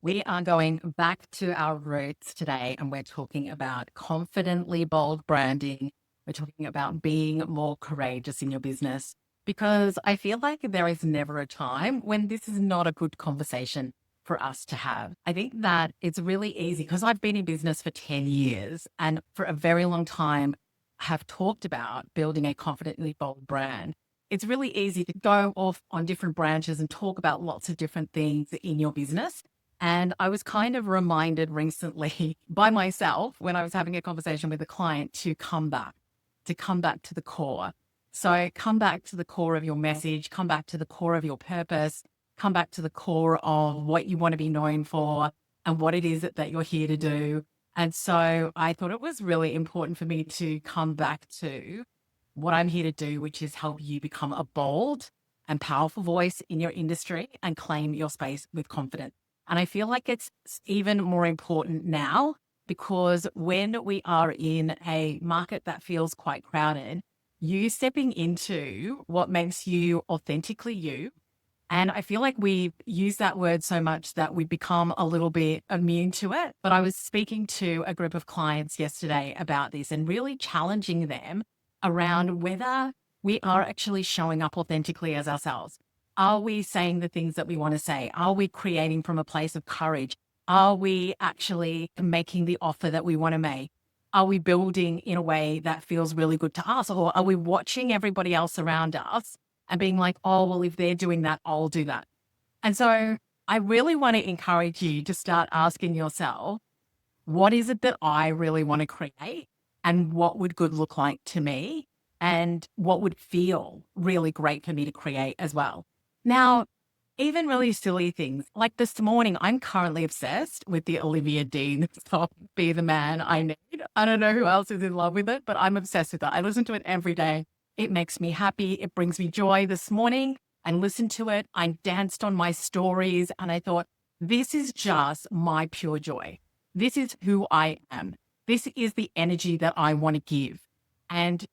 We are going back to our roots today, and we're talking about confidently bold branding. We're talking about being more courageous in your business because I feel like there is never a time when this is not a good conversation for us to have. I think that it's really easy because I've been in business for 10 years and for a very long time have talked about building a confidently bold brand. It's really easy to go off on different branches and talk about lots of different things in your business. And I was kind of reminded recently by myself when I was having a conversation with a client to come back to the core. So come back to the core of your message, come back to the core of your purpose, come back to the core of what you want to be known for and what it is that you're here to do. And so I thought it was really important for me to come back to what I'm here to do, which is help you become a bold and powerful voice in your industry and claim your space with confidence. And I feel like it's even more important now because when we are in a market that feels quite crowded, you stepping into what makes you authentically you. And I feel like we use that word so much that we become a little bit immune to it. But I was speaking to a group of clients yesterday about this and really challenging them around whether we are actually showing up authentically as ourselves. Are we saying the things that we want to say? Are we creating from a place of courage? Are we actually making the offer that we want to make? Are we building in a way that feels really good to us? Or are we watching everybody else around us and being like, oh, well, if they're doing that, I'll do that. And so I really want to encourage you to start asking yourself, what is it that I really want to create? And what would good look like to me? And what would feel really great for me to create as well? Now, even really silly things like this morning, I'm currently obsessed with the Olivia Dean song, Be the Man I Need. I don't know who else is in love with it, but I'm obsessed with it. I listen to it every day. It makes me happy. It brings me joy. This morning, I listened to it. I danced on my stories and I thought, this is just my pure joy. This is who I am. This is the energy that I want to give. And,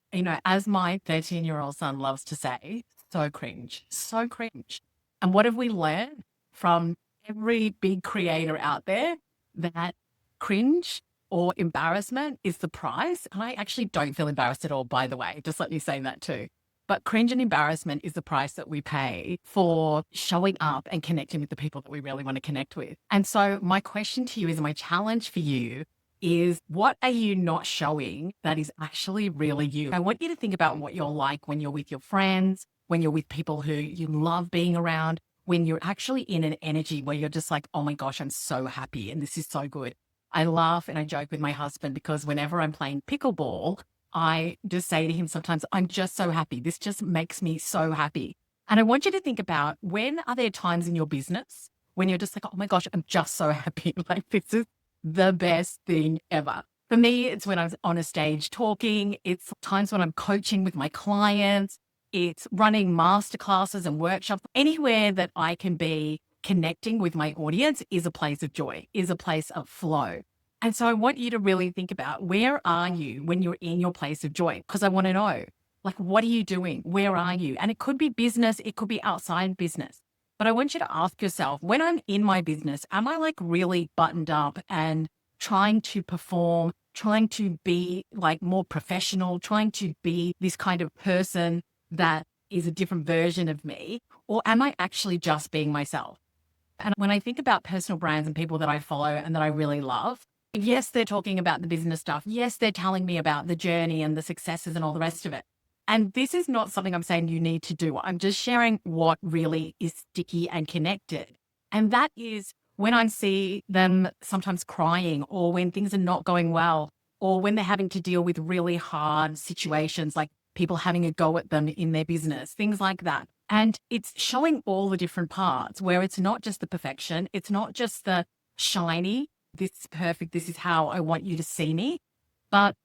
as my 13-year-old son loves to say, so cringe, so cringe. And what have we learned from every big creator out there? That cringe or embarrassment is the price. And I actually don't feel embarrassed at all, by the way, just let me say that too. But cringe and embarrassment is the price that we pay for showing up and connecting with the people that we really want to connect with. And so my question to you is, my challenge for you is, what are you not showing that is actually really you? I want you to think about what you're like when you're with your friends, when you're with people who you love being around, when you're actually in an energy where you're just like, oh my gosh, I'm so happy and this is so good. I laugh and I joke with my husband because whenever I'm playing pickleball, I just say to him sometimes, I'm just so happy. This just makes me so happy. And I want you to think about, when are there times in your business when you're just like, oh my gosh, I'm just so happy. Like, this is the best thing ever. For me, it's when I'm on a stage talking. It's times when I'm coaching with my clients. It's running masterclasses and workshops. Anywhere that I can be connecting with my audience is a place of joy, is a place of flow. And so I want you to really think about, where are you when you're in your place of joy? Because I want to know, like, what are you doing? Where are you? And it could be business, it could be outside business. But I want you to ask yourself, when I'm in my business, am I like really buttoned up and trying to perform, trying to be like more professional, trying to be this kind of person that is a different version of me? Or am I actually just being myself? And when I think about personal brands and people that I follow and that I really love, yes, they're talking about the business stuff. Yes, they're telling me about the journey and the successes and all the rest of it. And this is not something I'm saying you need to do. I'm just sharing what really is sticky and connected. And that is when I see them sometimes crying, or when things are not going well, or when they're having to deal with really hard situations, like people having a go at them in their business, things like that. And it's showing all the different parts where it's not just the perfection. It's not just the shiny, this is perfect, this is how I want you to see me. But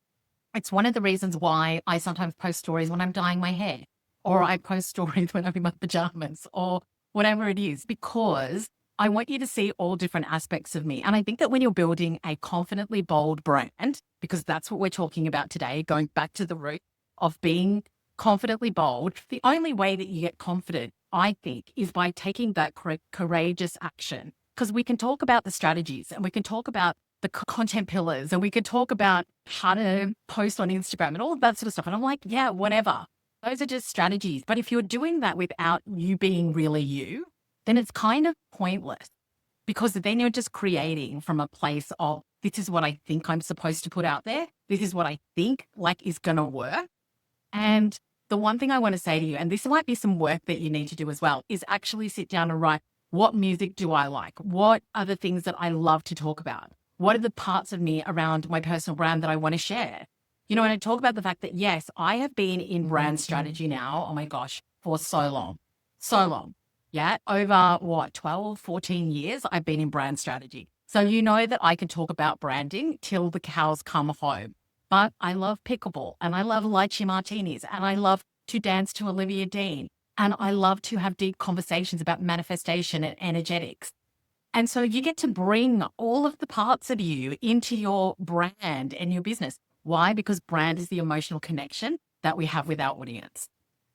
it's one of the reasons why I sometimes post stories when I'm dyeing my hair, or I post stories when I'm in my pajamas, or whatever it is, because I want you to see all different aspects of me. And I think that when you're building a confidently bold brand, because that's what we're talking about today, going back to the root of being confidently bold, the only way that you get confident, I think, is by taking that courageous action Because we can talk about the strategies and we can talk about the content pillars and we can talk about how to post on Instagram and all of that sort of stuff. And I'm like, yeah, whatever. Those are just strategies. But if you're doing that without you being really you, then it's kind of pointless, because then you're just creating from a place of, this is what I think I'm supposed to put out there. This is what I think like is going to work. And the one thing I want to say to you, and this might be some work that you need to do as well, is actually sit down and write, what music do I like? What are the things that I love to talk about? What are the parts of me around my personal brand that I want to share? You know, and I talk about the fact that, yes, I have been in brand strategy now, oh my gosh, for so long, so long. Yeah, over what, 12, 14 years, I've been in brand strategy. So you know that I can talk about branding till the cows come home. But I love pickleball and I love lychee martinis and I love to dance to Olivia Dean and I love to have deep conversations about manifestation and energetics. And so you get to bring all of the parts of you into your brand and your business. Why? Because brand is the emotional connection that we have with our audience.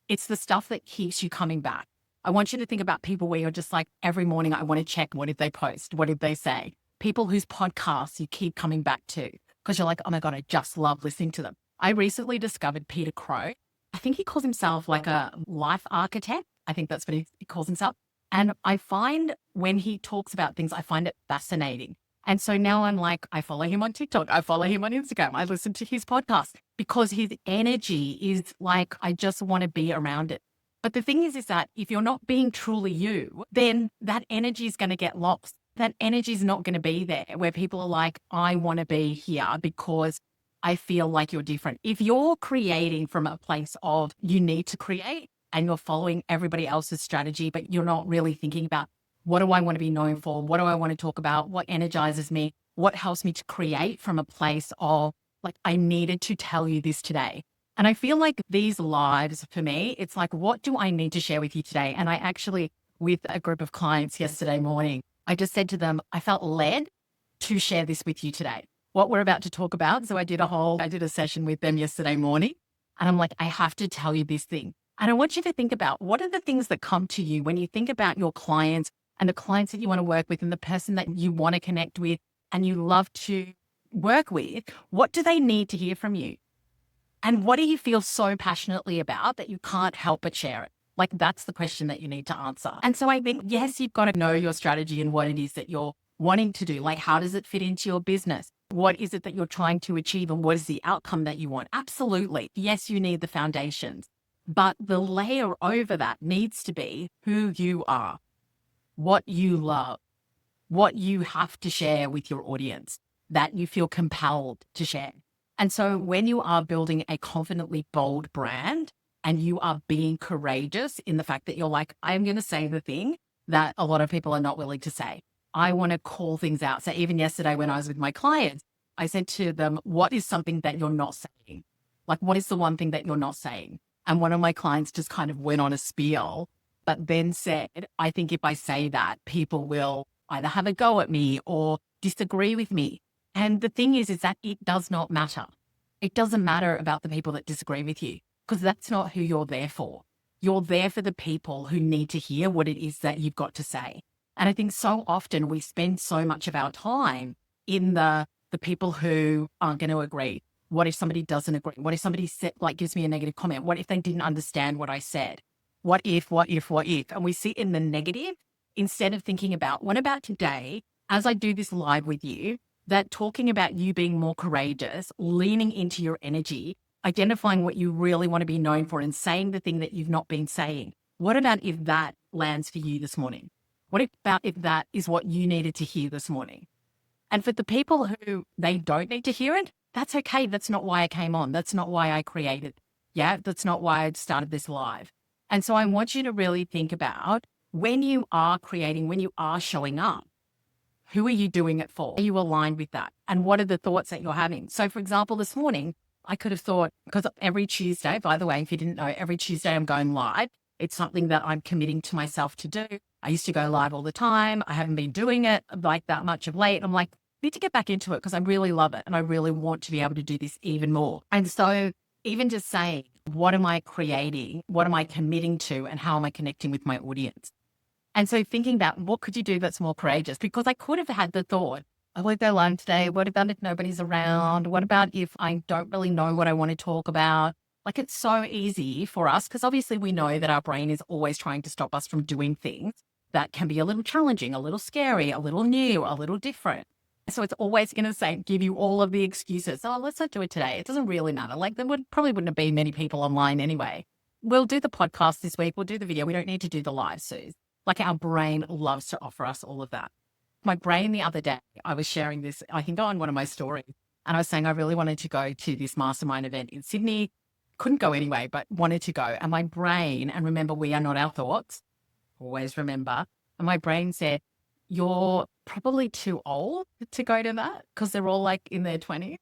It's the stuff that keeps you coming back. I want you to think about people where you're just like, every morning, I want to check, what did they post? What did they say? People whose podcasts you keep coming back to because you're like, oh my God, I just love listening to them. I recently discovered Peter Crow. I think he calls himself like a life architect. I think that's what he calls himself. And I find when he talks about things, I find it fascinating. And so now I'm like, I follow him on TikTok. I follow him on Instagram. I listen to his podcast because his energy is like, I just want to be around it. But the thing is that if you're not being truly you, then that energy is going to get lost. That energy is not going to be there where people are like, I want to be here because I feel like you're different. If you're creating from a place of you need to create and you're following everybody else's strategy, but you're not really thinking about, what do I want to be known for? What do I want to talk about? What energizes me? What helps me to create from a place of like, I needed to tell you this today. And I feel like these lives for me, it's like, what do I need to share with you today? And I actually, with a group of clients yesterday morning, I just said to them, I felt led to share this with you today, what we're about to talk about. So I did a session with them yesterday morning and I'm like, I have to tell you this thing. And I want you to think about, what are the things that come to you when you think about your clients and the clients that you want to work with and the person that you want to connect with and you love to work with? What do they need to hear from you? And what do you feel so passionately about that you can't help but share it? Like, that's the question that you need to answer. And so I think, yes, you've got to know your strategy and what it is that you're wanting to do. Like, how does it fit into your business? What is it that you're trying to achieve and what is the outcome that you want? Absolutely. Yes, you need the foundations, but the layer over that needs to be who you are, what you love, what you have to share with your audience that you feel compelled to share. And so when you are building a confidently bold brand and you are being courageous in the fact that you're like, I'm going to say the thing that a lot of people are not willing to say. I want to call things out. So even yesterday when I was with my clients, I said to them, what is something that you're not saying? Like, what is the one thing that you're not saying? And one of my clients just kind of went on a spiel, but then said, I think if I say that, people will either have a go at me or disagree with me. And the thing is that it does not matter. It doesn't matter about the people that disagree with you because that's not who you're there for. You're there for the people who need to hear what it is that you've got to say. And I think so often we spend so much of our time in the people who aren't going to agree. What if somebody doesn't agree? What if somebody gives me a negative comment? What if they didn't understand what I said? What if? And we sit in the negative instead of thinking about, what about today, as I do this live with you, that talking about you being more courageous, leaning into your energy, identifying what you really want to be known for and saying the thing that you've not been saying. What about if that lands for you this morning? What about if that is what you needed to hear this morning? And for the people who they don't need to hear it, that's okay. That's not why I came on. That's not why I created. Yeah, that's not why I started this live. And so I want you to really think about, when you are creating, when you are showing up, who are you doing it for? Are you aligned with that? And what are the thoughts that you're having? So for example, this morning, I could have thought, because every Tuesday, by the way, if you didn't know, every Tuesday I'm going live. It's something that I'm committing to myself to do. I used to go live all the time. I haven't been doing it like that much of late. I'm like, I need to get back into it because I really love it. And I really want to be able to do this even more. And so even just saying, what am I creating? What am I committing to? And how am I connecting with my audience? And so thinking about what could you do that's more courageous? Because I could have had the thought, I won't go live today. What about if nobody's around? What about if I don't really know what I want to talk about? Like it's so easy for us because obviously we know that our brain is always trying to stop us from doing things that can be a little challenging, a little scary, a little new, a little different. So it's always going to say, give you all of the excuses. Oh, let's not do it today. It doesn't really matter. Like there probably wouldn't have been many people online anyway. We'll do the podcast this week. We'll do the video. We don't need to do the live, Suze. Like our brain loves to offer us all of that. My brain the other day, I was sharing this, I think on one of my stories, and I was saying I really wanted to go to this mastermind event in Sydney. Couldn't go anyway, but wanted to go. And my brain, and remember, we are not our thoughts, always remember. And my brain said, you're probably too old to go to that because they're all like in their 20s.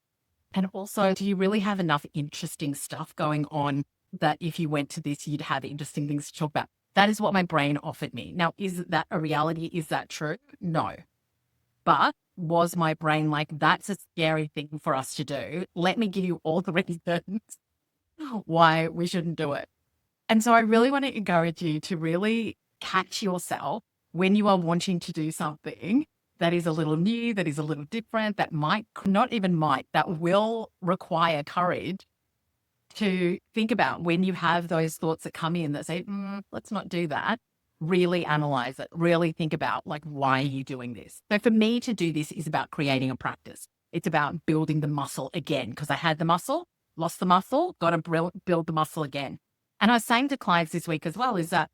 And also, do you really have enough interesting stuff going on that if you went to this, you'd have interesting things to talk about? That is what my brain offered me. Now, is that a reality? Is that true? No. But was my brain like, that's a scary thing for us to do? Let me give you all the reasons why we shouldn't do it. And so I really want to encourage you to really catch yourself when you are wanting to do something that is a little new, that is a little different, that might, not even might, that will require courage to think about when you have those thoughts that come in that say, let's not do that. Really analyze it, really think about like, why are you doing this? So for me to do this is about creating a practice. It's about building the muscle again, because I had the muscle, lost the muscle, got to build the muscle again. And I was saying to clients this week as well, is that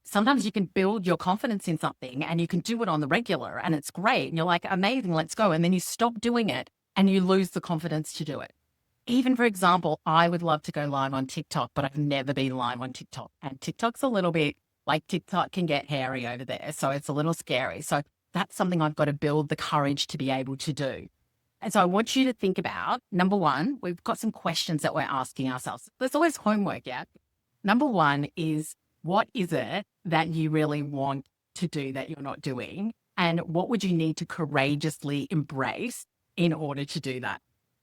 sometimes you can build your confidence in something and you can do it on the regular and it's great. And you're like, amazing, let's go. And then you stop doing it and you lose the confidence to do it. Even for example, I would love to go live on TikTok, but I've never been live on TikTok. And TikTok's a little bit like TikTok can get hairy over there. So it's a little scary. So that's something I've got to build the courage to be able to do. And so I want you to think about, number one, we've got some questions that we're asking ourselves. There's always homework, yeah? Number one is, what is it that you really want to do that you're not doing? And what would you need to courageously embrace in order to do that?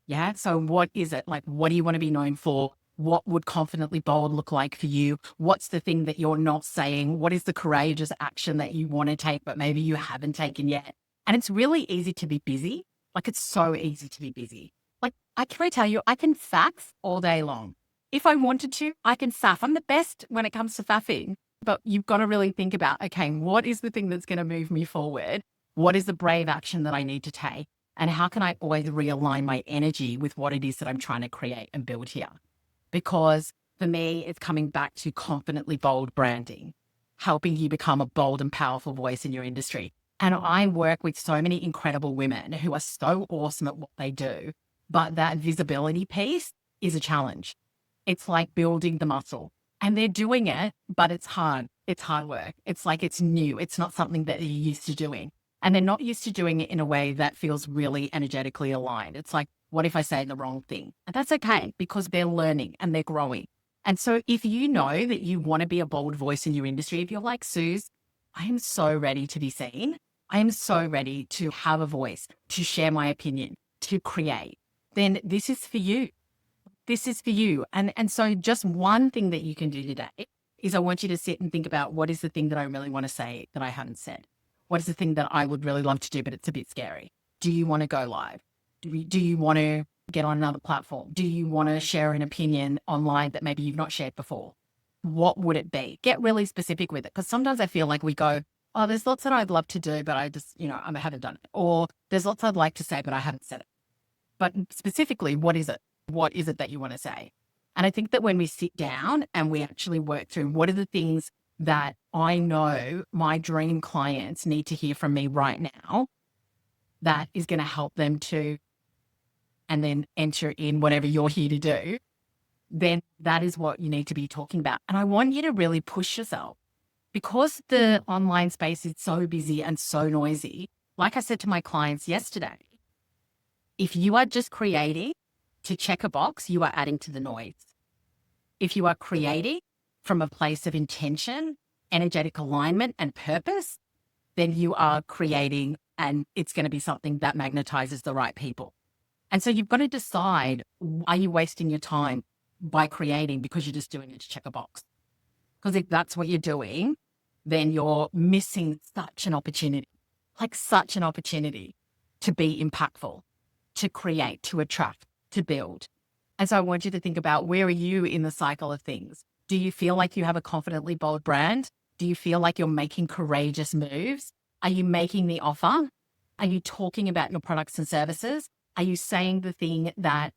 Yeah. So what is it? Like, what do you want to be known for? What would confidently bold look like for you? What's the thing that you're not saying? What is the courageous action that you want to take, but maybe you haven't taken yet? And it's really easy to be busy. Like it's so easy to be busy. Like I can tell you, I can faff all day long. If I wanted to, I can faff. I'm the best when it comes to faffing, but you've got to really think about, okay, what is the thing that's going to move me forward? What is the brave action that I need to take? And how can I always realign my energy with what it is that I'm trying to create and build here? Because for me, it's coming back to confidently bold branding, helping you become a bold and powerful voice in your industry. And I work with so many incredible women who are so awesome at what they do, but that visibility piece is a challenge. It's like building the muscle and they're doing it, but it's hard. It's hard work. It's like it's new. It's not something that you're used to doing. And they're not used to doing it in a way that feels really energetically aligned. It's like, what if I say the wrong thing? And that's okay because they're learning and they're growing. And so if you know that you want to be a bold voice in your industry, if you're like, Suze, I am so ready to be seen. I am so ready to have a voice, to share my opinion, to create, then this is for you. This is for you. And so just one thing that you can do today is I want you to sit and think about, what is the thing that I really want to say that I haven't said? What is the thing that I would really love to do, but it's a bit scary? Do you want to go live? Do you want to get on another platform? Do you want to share an opinion online that maybe you've not shared before? What would it be? Get really specific with it. Because sometimes I feel like we go, oh, there's lots that I'd love to do, but I just, I haven't done it. Or there's lots I'd like to say, but I haven't said it. But specifically, what is it? What is it that you want to say? And I think that when we sit down and we actually work through what are the things that I know my dream clients need to hear from me right now, that is going to help them to, and then enter in whatever you're here to do, then that is what you need to be talking about. And I want you to really push yourself because the online space is so busy and so noisy. Like I said to my clients yesterday, if you are just creating to check a box, you are adding to the noise. If you are creating from a place of intention, energetic alignment, and purpose, then you are creating and it's going to be something that magnetizes the right people. And so you've got to decide, are you wasting your time by creating because you're just doing it to check a box? Because if that's what you're doing, then you're missing such an opportunity to be impactful, to create, to attract, to build. And so I want you to think about, where are you in the cycle of things? Do you feel like you have a confidently bold brand? Do you feel like you're making courageous moves? Are you making the offer? Are you talking about your products and services? Are you saying the thing that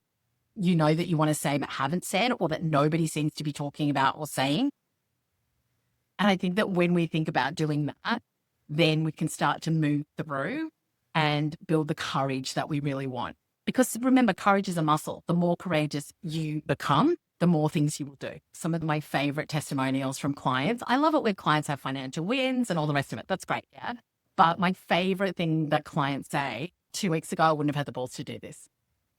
you know that you want to say but haven't said, or that nobody seems to be talking about or saying? And I think that when we think about doing that, then we can start to move through and build the courage that we really want. Because remember, courage is a muscle. The more courageous you become, the more things you will do. Some of my favorite testimonials from clients, I love it when clients have financial wins and all the rest of it. That's great. Yeah. But my favorite thing that clients say, 2 weeks ago, I wouldn't have had the balls to do this.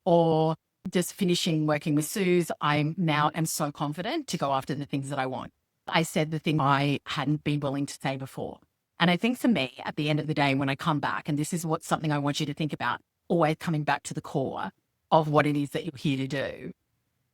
Or just finishing working with Suze, I now am so confident to go after the things that I want. I said the thing I hadn't been willing to say before. And I think for me, at the end of the day, when I come back, and this is something I want you to think about, always coming back to the core of what it is that you're here to do,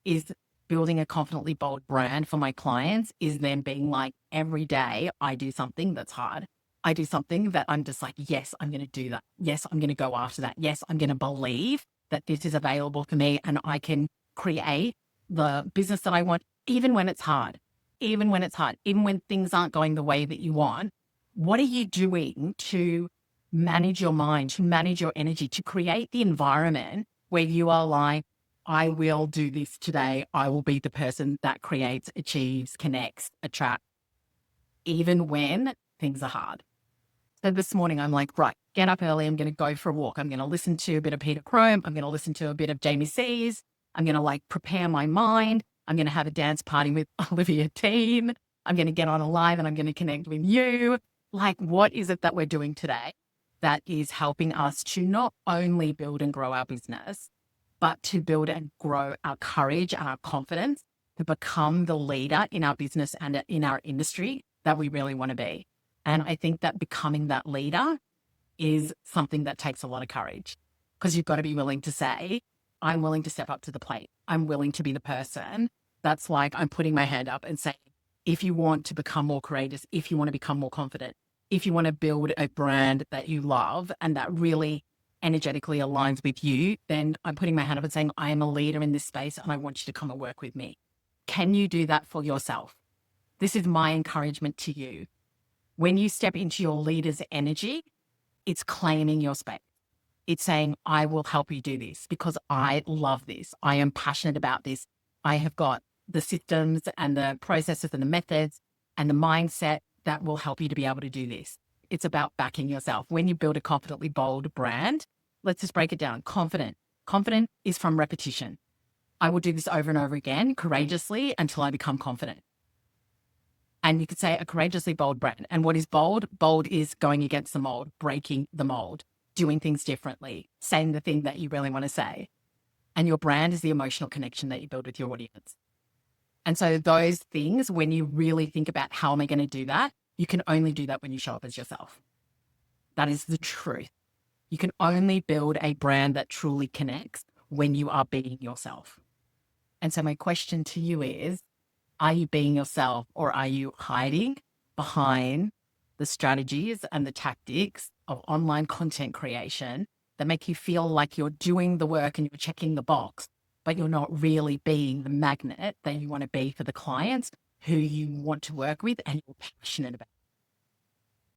is building a confidently bold brand for my clients is them being like, every day I do something that's hard. I do something that I'm just like, yes, I'm going to do that. Yes, I'm going to go after that. Yes, I'm going to believe that this is available for me and I can create the business that I want, even when it's hard, even when things aren't going the way that you want. What are you doing to manage your mind, to manage your energy, to create the environment where you are like, I will do this today. I will be the person that creates, achieves, connects, attracts, even when things are hard. So this morning, I'm like, right, get up early. I'm going to go for a walk. I'm going to listen to a bit of Peter Crone. I'm going to listen to a bit of Jamie Sees. I'm going to prepare my mind. I'm going to have a dance party with Olivia Teen. I'm going to get on a live and I'm going to connect with you. What is it that we're doing today that is helping us to not only build and grow our business, but to build and grow our courage and our confidence to become the leader in our business and in our industry that we really want to be? And I think that becoming that leader is something that takes a lot of courage, because you've got to be willing to say, I'm willing to step up to the plate. I'm willing to be the person that's like, I'm putting my hand up and saying, if you want to become more courageous, if you want to become more confident, if you want to build a brand that you love and that really energetically aligns with you, then I'm putting my hand up and saying, I am a leader in this space and I want you to come and work with me. Can you do that for yourself? This is my encouragement to you. When you step into your leader's energy, it's claiming your space. It's saying, I will help you do this because I love this. I am passionate about this. I have got the systems and the processes and the methods and the mindset that will help you to be able to do this. It's about backing yourself. When you build a confidently bold brand, let's just break it down. Confident. Confident is from repetition. I will do this over and over again, courageously, until I become confident. And you could say a courageously bold brand. And what is bold? Bold is going against the mold, breaking the mold, doing things differently, saying the thing that you really want to say. And your brand is the emotional connection that you build with your audience. And so those things, when you really think about how am I going to do that, you can only do that when you show up as yourself. That is the truth. You can only build a brand that truly connects when you are being yourself. And so my question to you is, are you being yourself, or are you hiding behind the strategies and the tactics of online content creation that make you feel like you're doing the work and you're checking the box, but you're not really being the magnet that you want to be for the clients who you want to work with and you're passionate about?